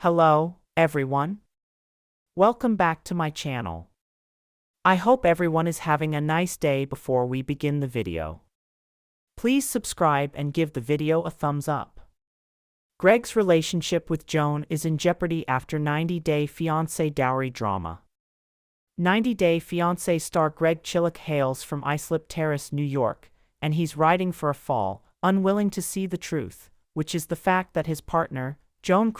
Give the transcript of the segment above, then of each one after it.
Hello, everyone. Welcome back to my channel. I hope everyone is having a nice day before we begin the video. Please subscribe and give the video a thumbs up. Greg's relationship with Joan is in jeopardy after 90-day fiancé dowry drama. 90-Day Fiancé star Greg Chillick hails from Islip Terrace, New York, and he's riding for a fall, unwilling to see the truth, which is the fact that his partner, Joan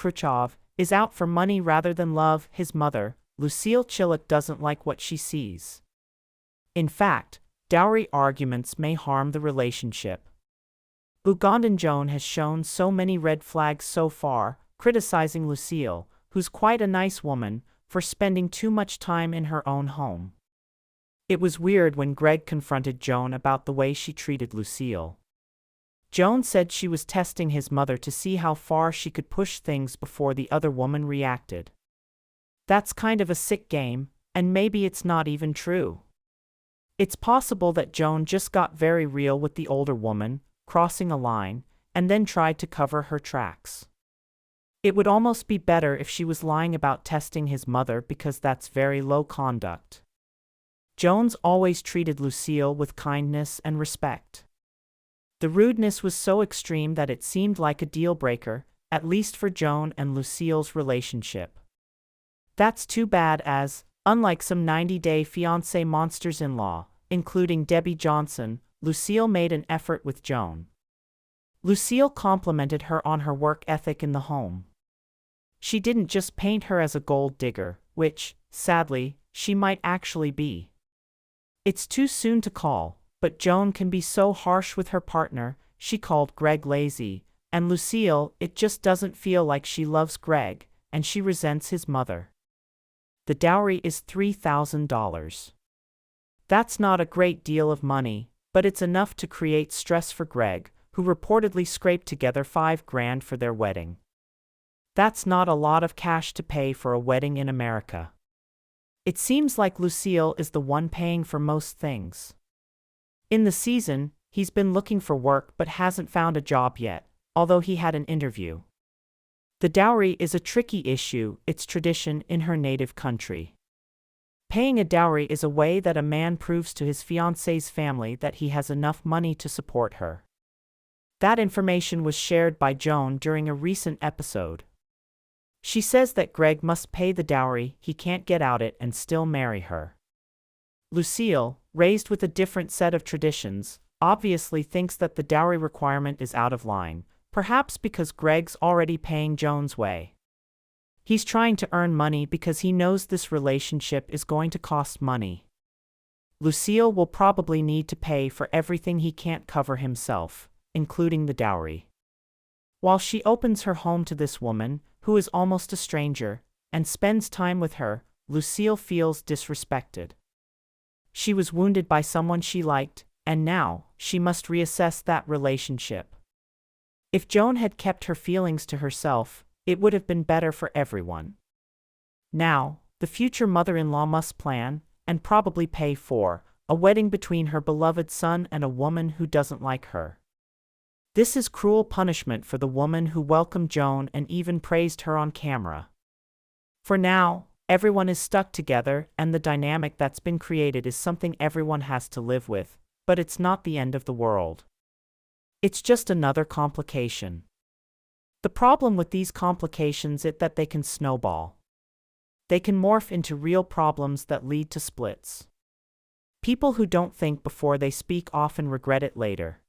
is out for money rather than love. His mother, Lucille Chillick, doesn't like what she sees. In fact, dowry arguments may harm the relationship. Ugandan Joan has shown so many red flags so far, criticizing Lucille, who's quite a nice woman, for spending too much time in her own home. It was weird when Greg confronted Joan about the way she treated Lucille. Joan said she was testing his mother to see how far she could push things before the other woman reacted. That's kind of a sick game, and maybe it's not even true. It's possible that Joan just got very real with the older woman, crossing a line, and then tried to cover her tracks. It would almost be better if she was lying about testing his mother, because that's very low conduct. Joan's always treated Lucille with kindness and respect. The rudeness was so extreme that it seemed like a deal-breaker, at least for Joan and Lucille's relationship. That's too bad, as, unlike some 90-Day Fiancé monsters-in-law, including Debbie Johnson, Lucille made an effort with Joan. Lucille complimented her on her work ethic in the home. She didn't just paint her as a gold digger, which, sadly, she might actually be. It's too soon to call, but Joan can be so harsh with her partner. She called Greg lazy, and Lucille, it just doesn't feel like she loves Greg, and she resents his mother. The dowry is $3,000. That's not a great deal of money, but it's enough to create stress for Greg, who reportedly scraped together $5,000 for their wedding. That's not a lot of cash to pay for a wedding in America. It seems like Lucille is the one paying for most things. In the season, he's been looking for work but hasn't found a job yet, although he had an interview. The dowry is a tricky issue. It's tradition in her native country. Paying a dowry is a way that a man proves to his fiancée's family that he has enough money to support her. That information was shared by Joan during a recent episode. She says that Greg must pay the dowry, he can't get out it and still marry her. Lucille, raised with a different set of traditions, obviously thinks that the dowry requirement is out of line, perhaps because Greg's already paying Joan's way. He's trying to earn money because he knows this relationship is going to cost money. Lucille will probably need to pay for everything he can't cover himself, including the dowry. While she opens her home to this woman, who is almost a stranger, and spends time with her, Lucille feels disrespected. She was wounded by someone she liked, and now, she must reassess that relationship. If Joan had kept her feelings to herself, it would have been better for everyone. Now, the future mother-in-law must plan, and probably pay for, a wedding between her beloved son and a woman who doesn't like her. This is cruel punishment for the woman who welcomed Joan and even praised her on camera. For now, everyone is stuck together, and the dynamic that's been created is something everyone has to live with, but it's not the end of the world. It's just another complication. The problem with these complications is that they can snowball. They can morph into real problems that lead to splits. People who don't think before they speak often regret it later.